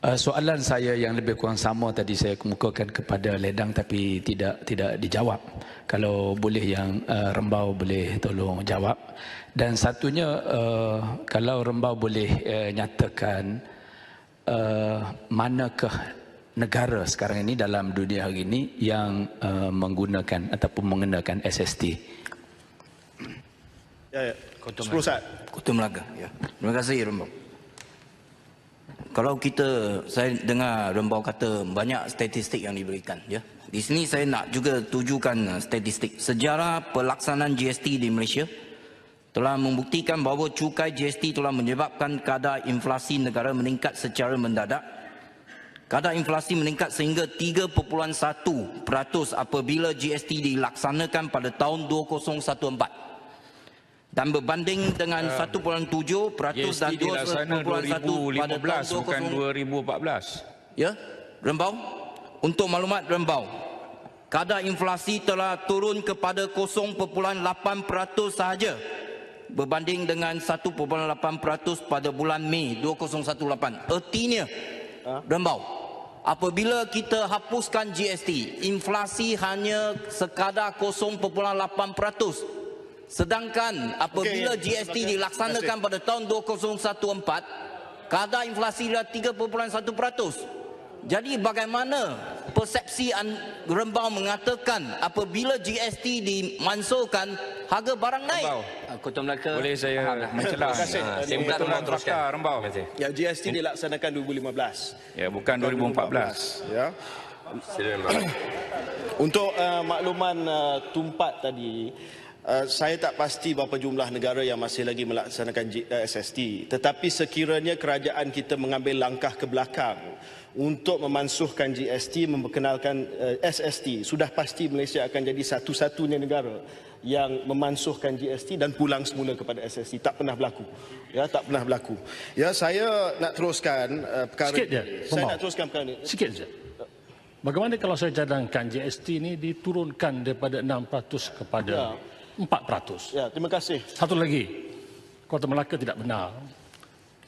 Soalan saya yang lebih kurang sama tadi saya kemukakan kepada Ledang tapi tidak dijawab. Kalau boleh yang Rembau boleh tolong jawab. Dan satunya kalau Rembau boleh nyatakan manakah negara sekarang ini dalam dunia hari ini yang menggunakan ataupun mengenakan SST. Ya. 10 saat. Kota Melaka. Ya. Terima kasih Rembau. Kalau saya dengar Rembau kata banyak statistik yang diberikan, ya. Di sini saya nak juga tujukan statistik. Sejarah pelaksanaan GST di Malaysia telah membuktikan bahawa cukai GST telah menyebabkan kadar inflasi negara meningkat secara mendadak. Kadar inflasi meningkat sehingga 3.1% apabila GST dilaksanakan pada tahun 2014. Dan berbanding dengan 1.7% dan 2.1% pada tahun 2015 bukan 2014. Ya, Rembau. Untuk maklumat Rembau, kadar inflasi telah turun kepada 0.8% sahaja berbanding dengan 1.8% pada bulan Mei 2018. Artinya, Rembau, apabila kita hapuskan GST, inflasi hanya sekadar 0.8%. Sedangkan apabila GST dilaksanakan pada tahun 2014, kadar inflasi adalah 3.1%. Jadi bagaimana persepsi Rembau mengatakan apabila GST dimansuhkan, harga barang naik? Kota Melaka. Boleh saya mencelah? Saya minta Rembau teruskan. Rembau. Ya, GST dilaksanakan 2015. Ya, bukan 2014. Ya. Untuk makluman Tumpat tadi, saya tak pasti berapa jumlah negara yang masih lagi melaksanakan SST. Tetapi sekiranya kerajaan kita mengambil langkah ke belakang untuk memansuhkan GST, memperkenalkan SST, sudah pasti Malaysia akan jadi satu-satunya negara yang memansuhkan GST dan pulang semula kepada SST. Tak pernah berlaku. Ya, tak pernah berlaku. Ya, saya nak teruskan perkara sikit je. Saya nak teruskan perkara ini. Sikit je. Bagaimana kalau saya cadangkan GST ini diturunkan daripada 6% kepada 4%. Ya, terima kasih. Satu lagi, Kota Melaka tidak benar.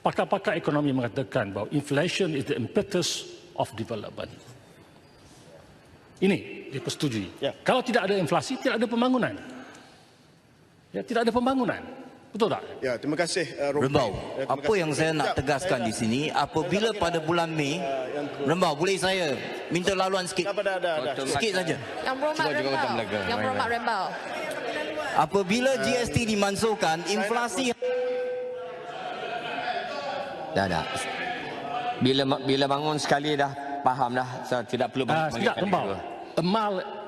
Pakar-pakar ekonomi mengatakan bahawa inflation is the impetus of development. Ini dipersetujui. Ya. Kalau tidak ada inflasi, tidak ada pembangunan. Ya, tidak ada pembangunan. Betul tak? Ya, terima kasih Rembau, apa yang saya nak tegaskan di sini, apabila pada bulan Mei, Rembau, boleh saya minta laluan sikit? Sikit saja. Yang berhormat Rembau. Yang berhormat Rembau. Apabila GST dimansuhkan, inflasi Dah. Bila bangun sekali dah faham dah. So, tidak perlu Sekejap, Rembau.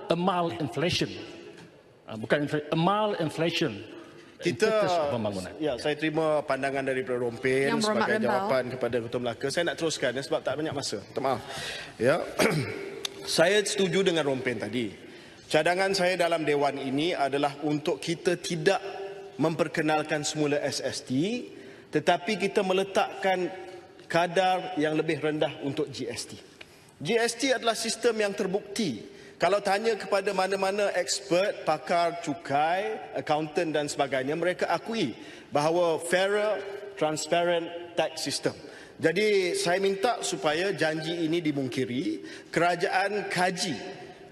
Amal inflation. Bukan inflation, amal inflation. Pembangunan. Ya, saya terima pandangan daripada Rompin sebagai jawapan kepada Kota Melaka. Saya nak teruskan sebab tak banyak masa. Minta maaf. Ya. Saya setuju dengan Rompin tadi. Cadangan saya dalam dewan ini adalah untuk kita tidak memperkenalkan semula SST, tetapi kita meletakkan kadar yang lebih rendah untuk GST. GST adalah sistem yang terbukti. Kalau tanya kepada mana-mana expert, pakar cukai, accountant dan sebagainya, mereka akui bahawa fairer, transparent tax system. Jadi saya minta supaya janji ini dimungkiri, kerajaan kaji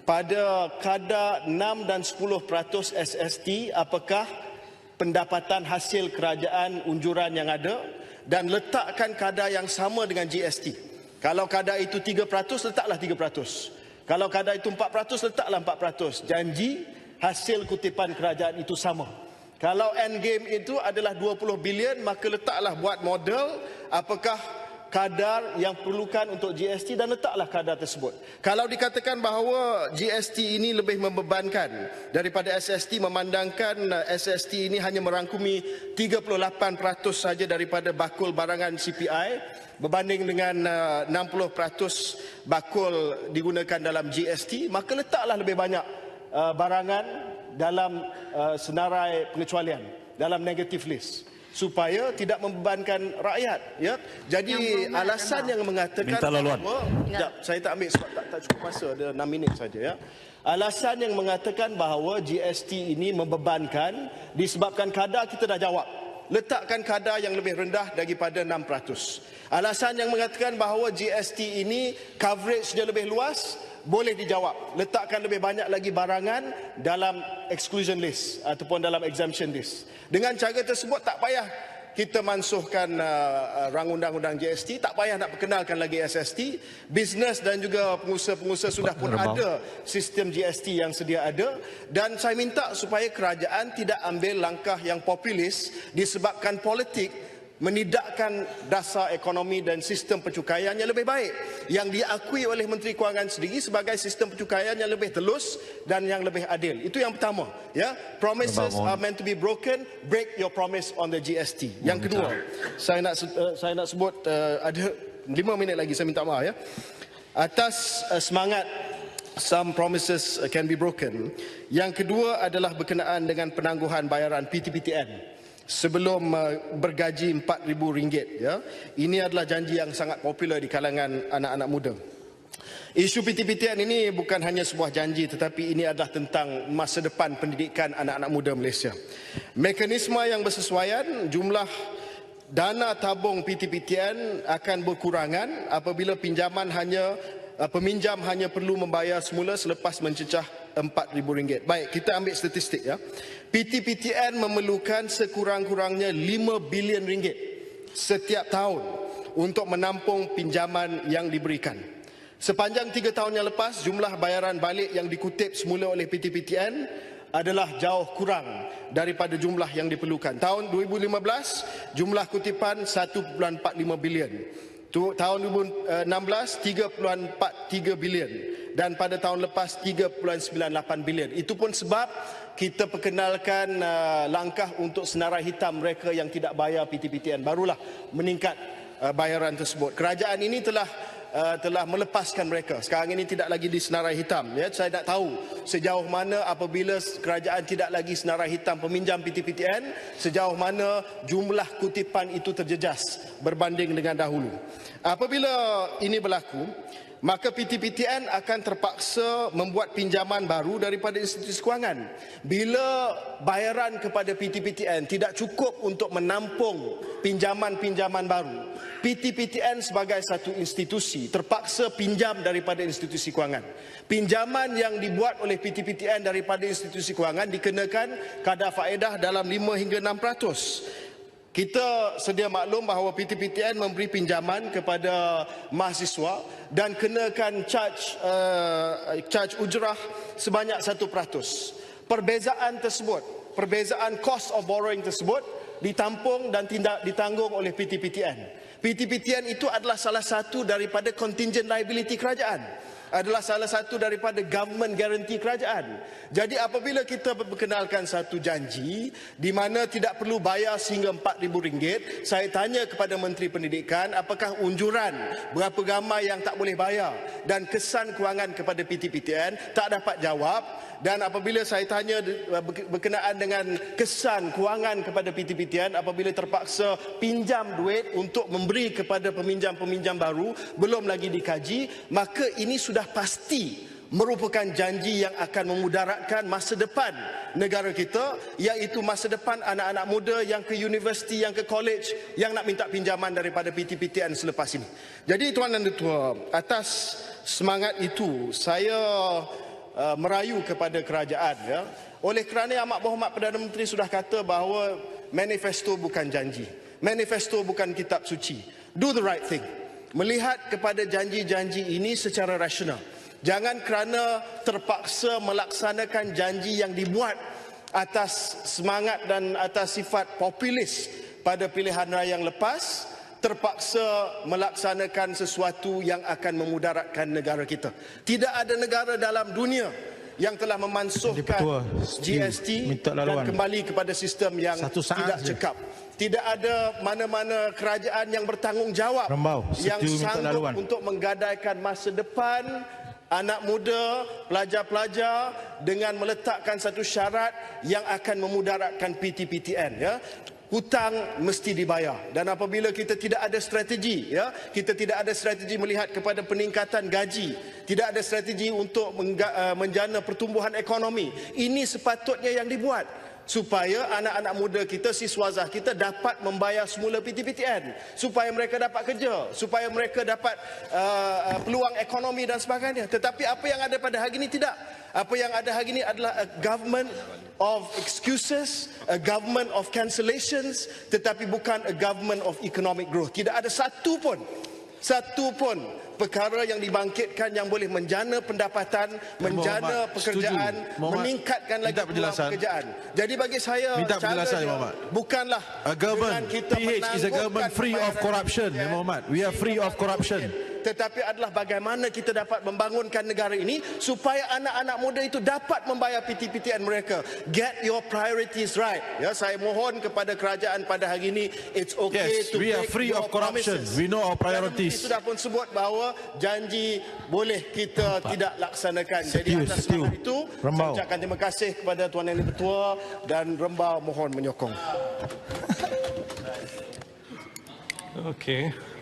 pada kadar 6 dan 10% SST apakah pendapatan hasil kerajaan unjuran yang ada, dan letakkan kadar yang sama dengan GST. Kalau kadar itu 3%, letaklah 3%. Kalau kadar itu 4%, letaklah 4%. Janji hasil kutipan kerajaan itu sama. Kalau end game itu adalah 20 bilion, maka letaklah buat model apakah kadar yang perlukan untuk GST dan letaklah kadar tersebut. Kalau dikatakan bahawa GST ini lebih membebankan daripada SST, memandangkan SST ini hanya merangkumi 38% saja daripada bakul barangan CPI berbanding dengan 60% bakul digunakan dalam GST, maka letaklah lebih banyak barangan dalam senarai pengecualian, dalam negative list, supaya tidak membebankan rakyat. Ya, jadi alasan yang mengatakan bahawa, saya tak ambil sebab tak cukup masa, ada 6 minit saja. Ya, alasan yang mengatakan bahawa GST ini membebankan disebabkan kadar, kita dah jawab. letakkan kadar yang lebih rendah daripada 6%. Alasan yang mengatakan bahawa GST ini coverage dia lebih luas, boleh dijawab. Letakkan lebih banyak lagi barangan dalam exclusion list ataupun dalam exemption list. Dengan cara tersebut tak payah kita mansuhkan rang undang-undang GST, tak payah nak perkenalkan lagi SST. Bisnes dan juga pengusaha-pengusaha sudah pun ada sistem GST yang sedia ada, dan saya minta supaya kerajaan tidak ambil langkah yang populis disebabkan politik menidakkan dasar ekonomi dan sistem pencukaian yang lebih baik yang diakui oleh Menteri Kewangan sendiri sebagai sistem pencukaian yang lebih telus dan yang lebih adil. Itu yang pertama, ya. Promises are meant to be broken, break your promise on the GST. Yang kedua, saya nak sebut ada 5 minit lagi, saya minta maaf, ya. Atas semangat some promises can be broken. Yang kedua adalah berkenaan dengan penangguhan bayaran PTPTN sebelum bergaji RM4,000, ya. Ini adalah janji yang sangat popular di kalangan anak-anak muda. Isu PTPTN ini bukan hanya sebuah janji, tetapi ini adalah tentang masa depan pendidikan anak-anak muda Malaysia. Mekanisme yang bersesuaian, jumlah dana tabung PTPTN akan berkurangan apabila peminjam hanya perlu membayar semula selepas mencecah RM4,000. Baik, kita ambil statistik, ya. PTPTN memerlukan sekurang-kurangnya RM5 bilion setiap tahun untuk menampung pinjaman yang diberikan. Sepanjang 3 tahun yang lepas, jumlah bayaran balik yang dikutip semula oleh PTPTN adalah jauh kurang daripada jumlah yang diperlukan. Tahun 2015, jumlah kutipan 1.45 bilion. Tahun 2016, 3.43 bilion. Dan pada tahun lepas 3.98 bilion. Itu pun sebab kita perkenalkan langkah untuk senarai hitam mereka yang tidak bayar PTPTN. Barulah meningkat bayaran tersebut. Kerajaan ini telah melepaskan mereka. Sekarang ini tidak lagi di senarai hitam, ya. Saya nak tahu sejauh mana apabila kerajaan tidak lagi senarai hitam peminjam PTPTN, sejauh mana jumlah kutipan itu terjejas berbanding dengan dahulu. Apabila ini berlaku, maka PTPTN akan terpaksa membuat pinjaman baru daripada institusi kewangan. Bila bayaran kepada PTPTN tidak cukup untuk menampung pinjaman-pinjaman baru, PTPTN sebagai satu institusi terpaksa pinjam daripada institusi kewangan. Pinjaman yang dibuat oleh PTPTN daripada institusi kewangan dikenakan kadar faedah dalam 5 hingga 6%. Kita sedia maklum bahawa PTPTN memberi pinjaman kepada mahasiswa dan kenakan charge ujrah sebanyak 1%. Perbezaan tersebut, perbezaan cost of borrowing tersebut ditampung dan ditanggung oleh PTPTN. PTPTN itu adalah salah satu daripada contingent liability kerajaan, adalah salah satu daripada government guarantee kerajaan. Jadi apabila kita berkenalkan satu janji di mana tidak perlu bayar sehingga RM4,000, saya tanya kepada Menteri Pendidikan apakah unjuran berapa ramai yang tak boleh bayar dan kesan kewangan kepada PTPTN, tak dapat jawab. Dan apabila saya tanya berkenaan dengan kesan kewangan kepada PTPTN apabila terpaksa pinjam duit untuk memberi kepada peminjam-peminjam baru, belum lagi dikaji, maka ini sudah pasti merupakan janji yang akan memudaratkan masa depan negara kita, iaitu masa depan anak-anak muda yang ke universiti, yang ke college, yang nak minta pinjaman daripada PTPTN selepas ini. Jadi Tuan dan Ketua, atas semangat itu saya merayu kepada kerajaan, ya. Oleh kerana Yang Berhormat Perdana Menteri sudah kata bahawa manifesto bukan janji, manifesto bukan kitab suci. Do the right thing. Melihat kepada janji-janji ini secara rasional. Jangan kerana terpaksa melaksanakan janji yang dibuat atas semangat dan atas sifat populis pada pilihan raya yang lepas, terpaksa melaksanakan sesuatu yang akan memudaratkan negara kita. Tidak ada negara dalam dunia yang telah memansuhkan GST dan kembali kepada sistem yang tidak cekap. Tidak ada mana-mana kerajaan yang bertanggungjawab yang sanggup untuk menggadaikan masa depan anak muda, pelajar-pelajar dengan meletakkan satu syarat yang akan memudaratkan PTPTN, ya. Hutang mesti dibayar, dan apabila kita tidak ada strategi, ya, kita tidak ada strategi melihat kepada peningkatan gaji, tidak ada strategi untuk menjana pertumbuhan ekonomi, ini sepatutnya yang dibuat. supaya anak-anak muda kita, siswazah kita dapat membayar semula PTPTN, supaya mereka dapat kerja, supaya mereka dapat peluang ekonomi dan sebagainya. Tetapi apa yang ada pada hari ini tidak. Apa yang ada hari ini adalah a government of excuses, a government of cancellations, tetapi bukan a government of economic growth. Tidak ada satu pun perkara yang dibangkitkan yang boleh menjana pendapatan, menjana pekerjaan, meningkatkan lagi peluang pekerjaan. Jadi bagi saya, bukanlah government, PH is a government free of corruption, Muhammad. We are free of corruption. Tetapi adalah bagaimana kita dapat membangunkan negara ini supaya anak-anak muda itu dapat membayar PTPTN mereka. Get your priorities right. Ya, saya mohon kepada kerajaan pada hari ini, it's okay to we are make free your of corruption. promises. We know our priorities. Sudah pun sebut bahawa janji boleh kita tidak laksanakan. Jadi atas sebab itu, saya ucapkan terima kasih kepada Tuan Yang Di-Pertua dan Rembau mohon menyokong. Okey.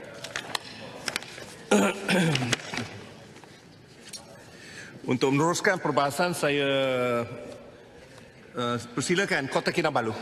Untuk meneruskan perbahasan, saya persilakan Kota Kinabalu.